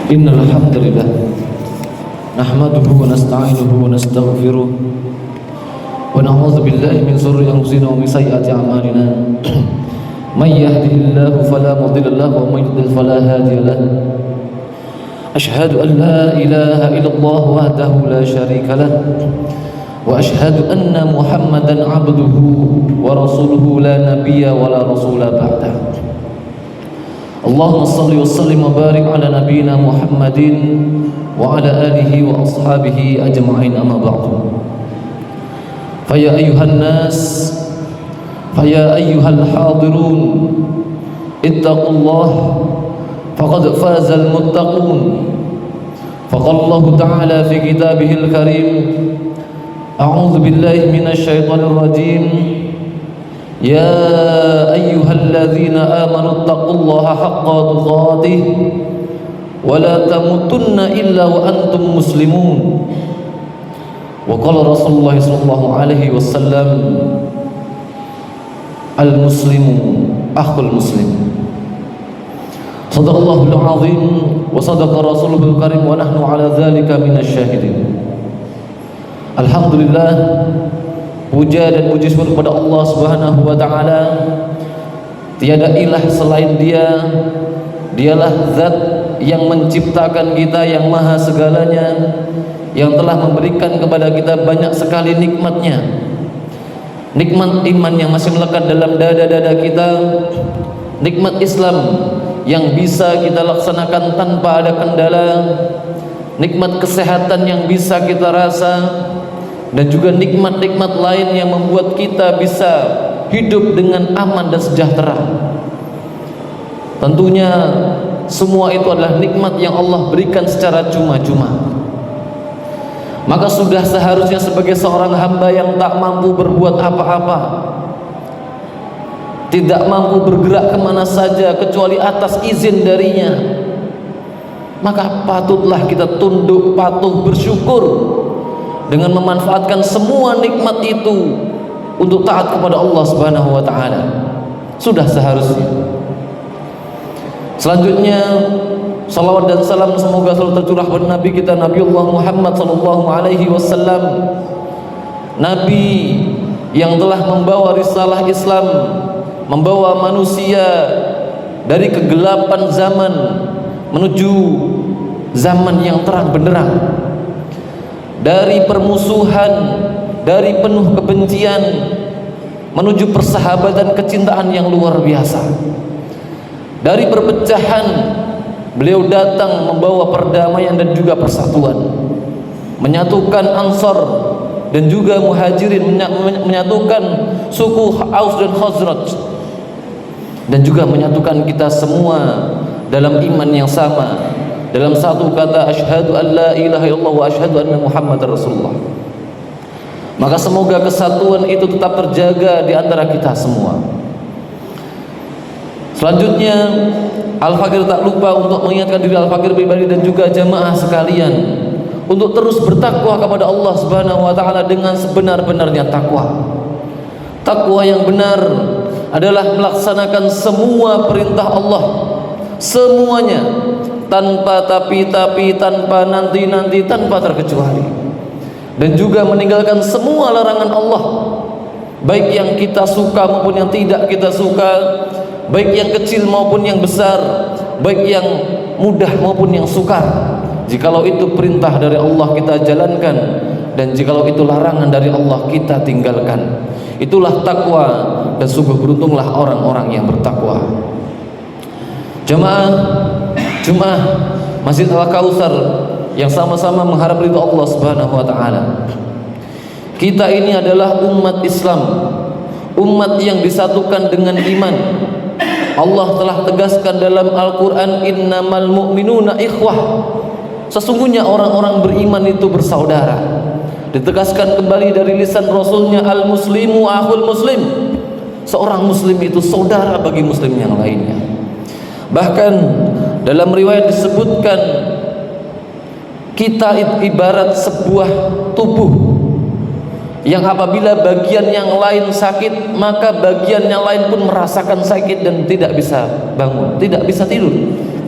Innal hamdalillah nahmaduhu wa nasta'inuhu wa nastaghfiruh wa na'udzu billahi min shururi anfusina wa min sayyiati a'malina. May yahdihillahu fala mudilla lahu wa may yudlil fala hadiya lahu. Ashhadu an la ilaha illallah wahdahu la syarika lah wa ashhadu anna Muhammadan 'abduhu wa rasuluhu la nabiyya wa la rasula ba'dah. Allahumma salli wa sallim wa barik ala nabiyyina Muhammadin wa ala alihi wa ashabihi ajma'in, amma ba'du. Faya ayyuhan nas, faya ayyuhal hadirun, ittaqullah faqad fazal muttaqun. Faqala Allah ta'ala fi kitabihil karim, a'udzu billahi minasy syaithanir rajim. Ya ayyuhalladzina amanu taqullaha haqqa tuqatih wa la tamutunna illa wa antum muslimun. Wa qala Rasulullah sallallahu alaihi wasallam, al-muslimu akhul muslim. Shadaqallahul azim wa sadaqa rasuluhul karim wa nahnu ala dzalika minasy syahidin. Alhamdulillah, puja dan puji syukur kepada Allah Subhanahu wa taala. Tiada ilah selain Dia. Dialah zat yang menciptakan kita, yang maha segalanya, yang telah memberikan kepada kita banyak sekali nikmatnya. Nikmat iman yang masih melekat dalam dada-dada kita, nikmat Islam yang bisa kita laksanakan tanpa ada kendala, nikmat kesehatan yang bisa kita rasa, dan juga nikmat-nikmat lain yang membuat kita bisa hidup dengan aman dan sejahtera. Tentunya semua itu adalah nikmat yang Allah berikan secara cuma-cuma. Maka sudah seharusnya sebagai seorang hamba yang tak mampu berbuat apa-apa, tidak mampu bergerak kemana saja kecuali atas izin darinya, maka patutlah kita tunduk patuh bersyukur dengan memanfaatkan semua nikmat itu untuk taat kepada Allah Subhanahu wa taala. Sudah seharusnya. Selanjutnya, salawat dan salam semoga selalu tercurah kepada Nabi kita, Nabiullah Muhammad sallallahu alaihi wasallam, Nabi yang telah membawa risalah Islam, membawa manusia dari kegelapan zaman menuju zaman yang terang benderang, dari permusuhan, dari penuh kebencian menuju persahabatan, kecintaan yang luar biasa. Dari perpecahan beliau datang membawa perdamaian dan juga persatuan, menyatukan Ansar dan juga Muhajirin, menyatukan suku Aus dan Khazraj, dan juga menyatukan kita semua dalam iman yang sama, dalam satu kata, asyhadu an la ilaha illallah wa asyhadu anna Muhammadar Rasulullah. Maka semoga kesatuan itu tetap terjaga di antara kita semua. Selanjutnya, Al-Fakir tak lupa untuk mengingatkan diri Al-Fakir pribadi dan juga jamaah sekalian untuk terus bertakwa kepada Allah Subhanahu wa taala dengan sebenar-benarnya takwa. Takwa yang benar adalah melaksanakan semua perintah Allah, semuanya, tanpa tapi-tapi, tanpa nanti-nanti, tanpa terkecuali, dan juga meninggalkan semua larangan Allah, baik yang kita suka maupun yang tidak kita suka, baik yang kecil maupun yang besar, baik yang mudah maupun yang sukar. Jikalau itu perintah dari Allah kita jalankan, dan jikalau itu larangan dari Allah kita tinggalkan. Itulah takwa, dan sungguh beruntunglah orang-orang yang bertakwa. Jemaah Masjid Al-Kautsar yang sama-sama mengharap ridha Allah Subhanahu wa taala. Kita ini adalah umat Islam, umat yang disatukan dengan iman. Allah telah tegaskan dalam Al-Quran, innamal mu'minuna ikhwah, sesungguhnya orang-orang beriman itu bersaudara. Ditegaskan kembali dari lisan Rasulnya, al-muslimu akhul muslim, seorang muslim itu saudara bagi muslim yang lainnya. Bahkan dalam riwayat disebutkan, kita ibarat sebuah tubuh yang apabila bagian yang lain sakit, maka bagian yang lain pun merasakan sakit dan tidak bisa bangun, tidak bisa tidur.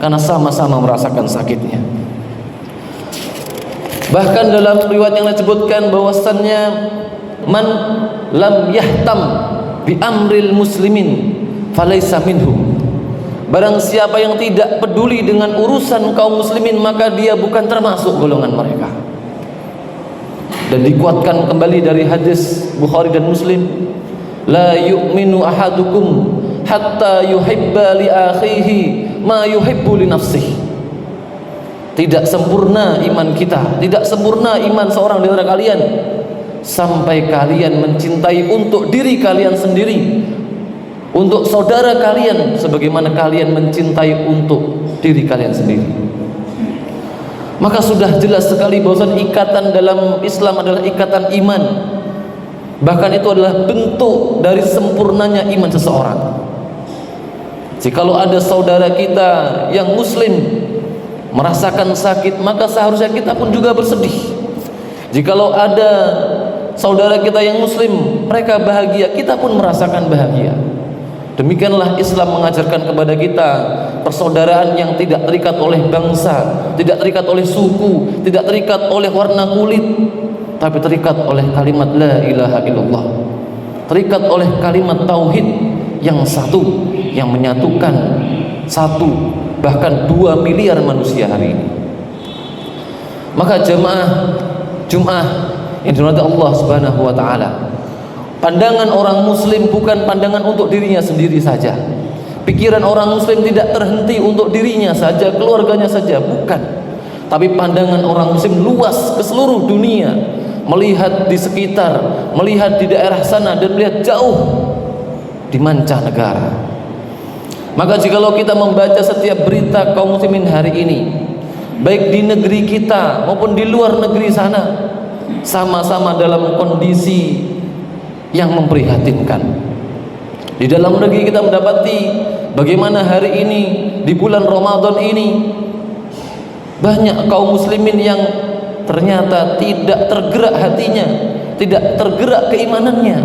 karena sama-sama merasakan sakitnya. Bahkan dalam riwayat yang disebutkan bahwasannya man lam yahtam bi amril muslimin falaysa minhum. Barang siapa yang tidak peduli dengan urusan kaum muslimin, maka dia bukan termasuk golongan mereka. Dan dikuatkan kembali dari hadis Bukhari dan Muslim, la yu'minu ahadukum hatta yuhibba li akhihi ma yuhibbu li nafsihi. Tidak sempurna iman kita, tidak sempurna iman seorang di antara kalian sampai kalian mencintai untuk diri kalian sendiri, untuk saudara kalian sebagaimana kalian mencintai untuk diri kalian sendiri. Maka sudah jelas sekali bahwa ikatan dalam Islam adalah ikatan iman. Bahkan itu adalah bentuk dari sempurnanya iman seseorang. Jikalau ada saudara kita yang muslim merasakan sakit, maka seharusnya kita pun juga bersedih. Jikalau ada saudara kita yang muslim mereka bahagia, kita pun merasakan bahagia. Demikianlah Islam mengajarkan kepada kita persaudaraan yang tidak terikat oleh bangsa, tidak terikat oleh suku, tidak terikat oleh warna kulit, tapi terikat oleh kalimat la ilaha illallah, terikat oleh kalimat tauhid yang satu, yang menyatukan satu bahkan 2 miliar manusia hari ini. Maka jemaah Jumat yang dirahmati Allah Subhanahu wa taala, pandangan orang muslim bukan pandangan untuk dirinya sendiri saja. Pikiran orang muslim tidak terhenti untuk dirinya saja, keluarganya saja, bukan. Tapi pandangan orang muslim luas ke seluruh dunia, melihat di sekitar, melihat di daerah sana, dan melihat jauh di mancanegara. Maka jikalau kita membaca setiap berita kaum muslimin hari ini, baik di negeri kita maupun di luar negeri sana, sama-sama dalam kondisi yang memprihatinkan. Di dalam negeri kita mendapati bagaimana hari ini di bulan Ramadan ini banyak kaum muslimin yang ternyata tidak tergerak hatinya, tidak tergerak keimanannya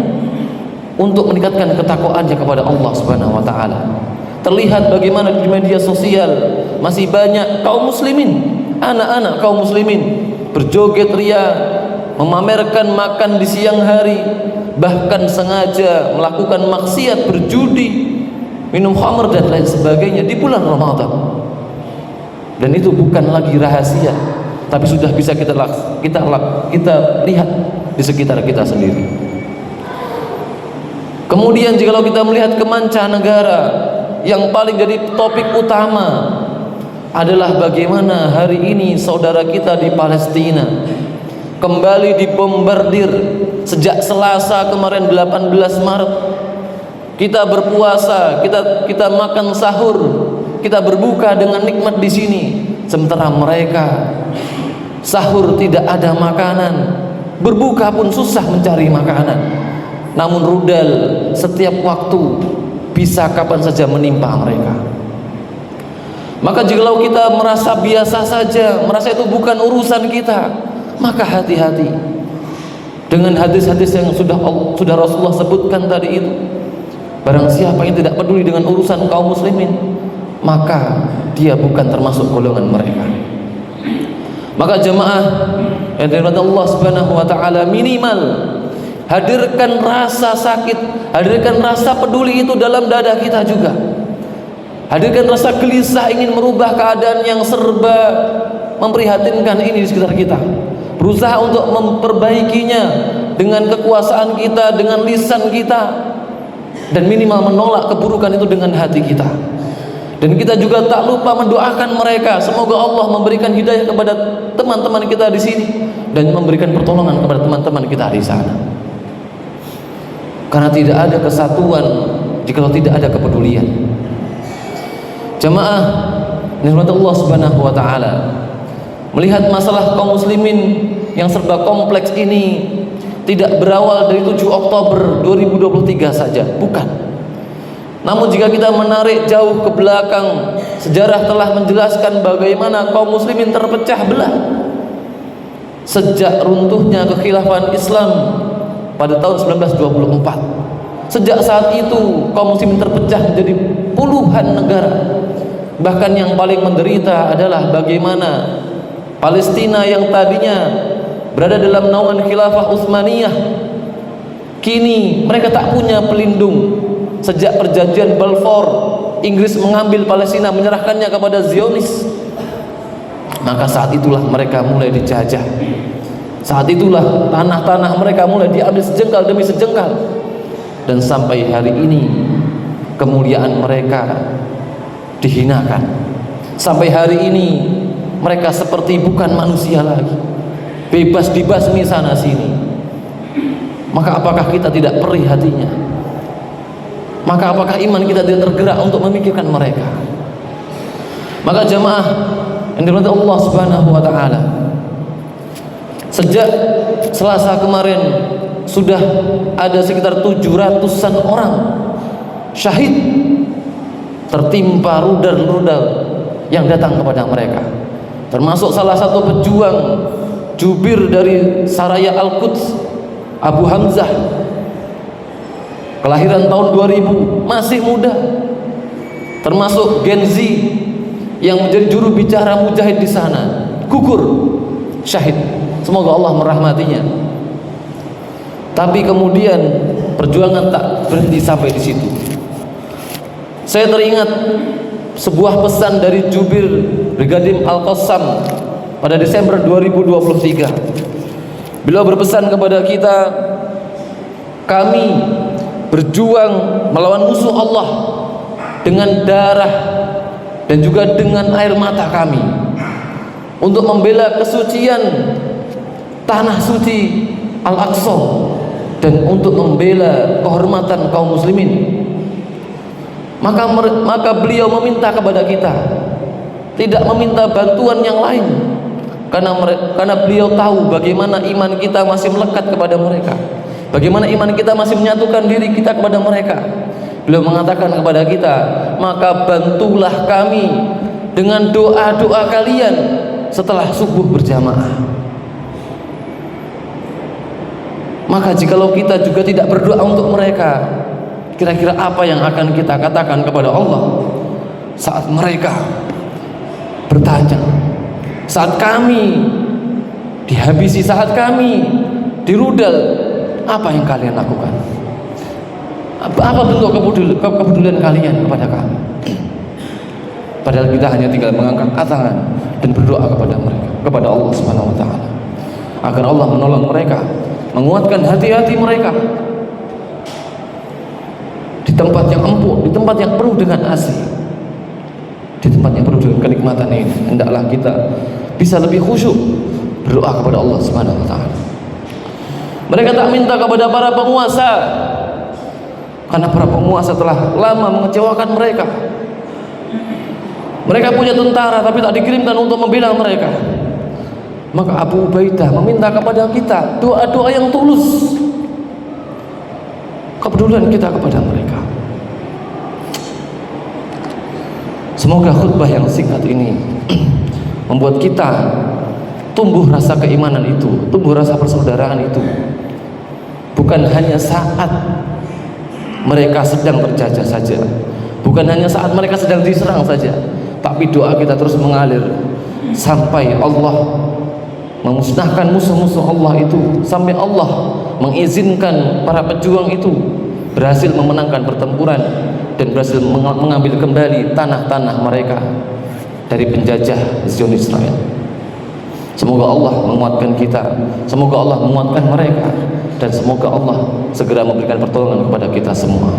untuk meningkatkan ketakwaannya kepada Allah Subhanahu wa taala. Terlihat bagaimana di media sosial masih banyak kaum muslimin, anak-anak kaum muslimin berjoget ria, memamerkan makan di siang hari, bahkan sengaja melakukan maksiat, berjudi, minum khamr dan lain sebagainya di bulan Ramadan. Dan itu bukan lagi rahasia, tapi sudah bisa kita lihat di sekitar kita sendiri. Kemudian jikalau kita melihat ke mancanegara, yang paling jadi topik utama adalah bagaimana hari ini saudara kita di Palestina kembali dibombardir. Sejak Selasa kemarin 18 Maret kita berpuasa, kita makan sahur, kita berbuka dengan nikmat di sini, sementara mereka sahur tidak ada makanan, berbuka pun susah mencari makanan, namun rudal setiap waktu bisa kapan saja menimpa mereka. Maka jikalau kita merasa biasa saja, merasa itu bukan urusan kita, maka hati-hati dengan hadis-hadis yang sudah Rasulullah sebutkan tadi itu. Barang siapa yang tidak peduli dengan urusan kaum muslimin, maka dia bukan termasuk golongan mereka. Maka jemaah yang dirahmati Allah Subhanahu wa taala, minimal hadirkan rasa sakit, hadirkan rasa peduli itu dalam dada kita juga. Hadirkan rasa gelisah ingin merubah keadaan yang serba memprihatinkan ini di sekitar kita. Berusaha untuk memperbaikinya dengan kekuasaan kita, dengan lisan kita, dan minimal menolak keburukan itu dengan hati kita. Dan kita juga tak lupa mendoakan mereka, semoga Allah memberikan hidayah kepada teman-teman kita di sini dan memberikan pertolongan kepada teman-teman kita di sana. Karena tidak ada kesatuan jika tidak ada kepedulian. Jemaah nikmat Allah Subhanahu wa taala, melihat masalah kaum muslimin yang serba kompleks ini tidak berawal dari 7 Oktober 2023 saja, bukan. Namun jika kita menarik jauh ke belakang, sejarah telah menjelaskan bagaimana kaum muslimin terpecah belah sejak runtuhnya kekhilafan Islam pada tahun 1924. Sejak saat itu kaum muslimin terpecah menjadi puluhan negara, Bahkan yang paling menderita adalah bagaimana Palestina yang tadinya berada dalam naungan khilafah Utsmaniyah, kini mereka tak punya pelindung. Sejak perjanjian Balfour, Inggris mengambil Palestina, menyerahkannya kepada Zionis. Maka saat itulah mereka mulai dijajah. Saat itulah tanah-tanah mereka mulai diambil sejengkal demi sejengkal. Dan sampai hari ini kemuliaan mereka dihinakan. Sampai hari ini mereka seperti bukan manusia lagi, bebas dibasmi sana sini. Maka apakah kita tidak perih hatinya? Maka apakah iman kita tidak tergerak untuk memikirkan mereka? Maka jamaah yang dirahmati Allah Subhanahu wa taala, sejak Selasa kemarin sudah ada sekitar 700-an orang syahid tertimpa rudal-rudal yang datang kepada mereka. Termasuk salah satu pejuang jubir dari Saraya Al-Quds, Abu Hamzah, kelahiran tahun 2000, masih muda. Termasuk Gen Z yang menjadi juru bicara mujahid di sana, gugur syahid. Semoga Allah merahmatinya. Tapi kemudian perjuangan tak berhenti sampai di situ. Saya teringat sebuah pesan dari jubir Brigadir Al-Qassam pada Desember 2023. Beliau berpesan kepada kita, kami berjuang melawan musuh Allah dengan darah dan juga dengan air mata kami untuk membela kesucian tanah suci Al-Aqsa dan untuk membela kehormatan kaum muslimin. Maka beliau meminta kepada kita, tidak meminta bantuan yang lain, karena beliau tahu bagaimana iman kita masih melekat kepada mereka, bagaimana iman kita masih menyatukan diri kita kepada mereka. Beliau mengatakan kepada kita, maka bantulah kami dengan doa-doa kalian setelah subuh berjamaah. Maka jikalau kita juga tidak berdoa untuk mereka, kira-kira apa yang akan kita katakan kepada Allah saat mereka bertanya, saat kami dihabisi, saat kami dirudal, apa yang kalian lakukan? Apa bentuk kepedulian kalian kepada kami? Padahal kita hanya tinggal mengangkat tangan dan berdoa kepada mereka, kepada Allah Subhanahu wa taala, agar Allah menolong mereka, menguatkan hati-hati mereka di tempat yang empuk, di tempat yang penuh dengan asih, di tempat yang penuh dengan kenikmatan ini. Hendaklah kita bisa lebih khusyuk berdoa kepada Allah Subhanahu wa taala. Mereka tak minta kepada para penguasa, karena para penguasa telah lama mengecewakan mereka. Mereka punya tentara tapi tak dikirimkan untuk membela mereka. Maka Abu Ubaidah meminta kepada kita doa-doa yang tulus, kepedulian kita kepada mereka. Semoga khutbah yang singkat ini membuat kita tumbuh rasa keimanan itu, tumbuh rasa persaudaraan itu, bukan hanya saat mereka sedang terjajah saja, bukan hanya saat mereka sedang diserang saja, tapi doa kita terus mengalir sampai Allah memusnahkan musuh-musuh Allah itu, sampai Allah mengizinkan para pejuang itu berhasil memenangkan pertempuran dan berhasil mengambil kembali tanah-tanah mereka dari penjajah Zionis Israel. Semoga Allah menguatkan kita, semoga Allah menguatkan mereka, dan semoga Allah segera memberikan pertolongan kepada kita semua.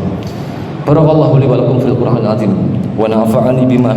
Barakallahu li wa lakum fil Qur'anil azim wa nafa'ani bima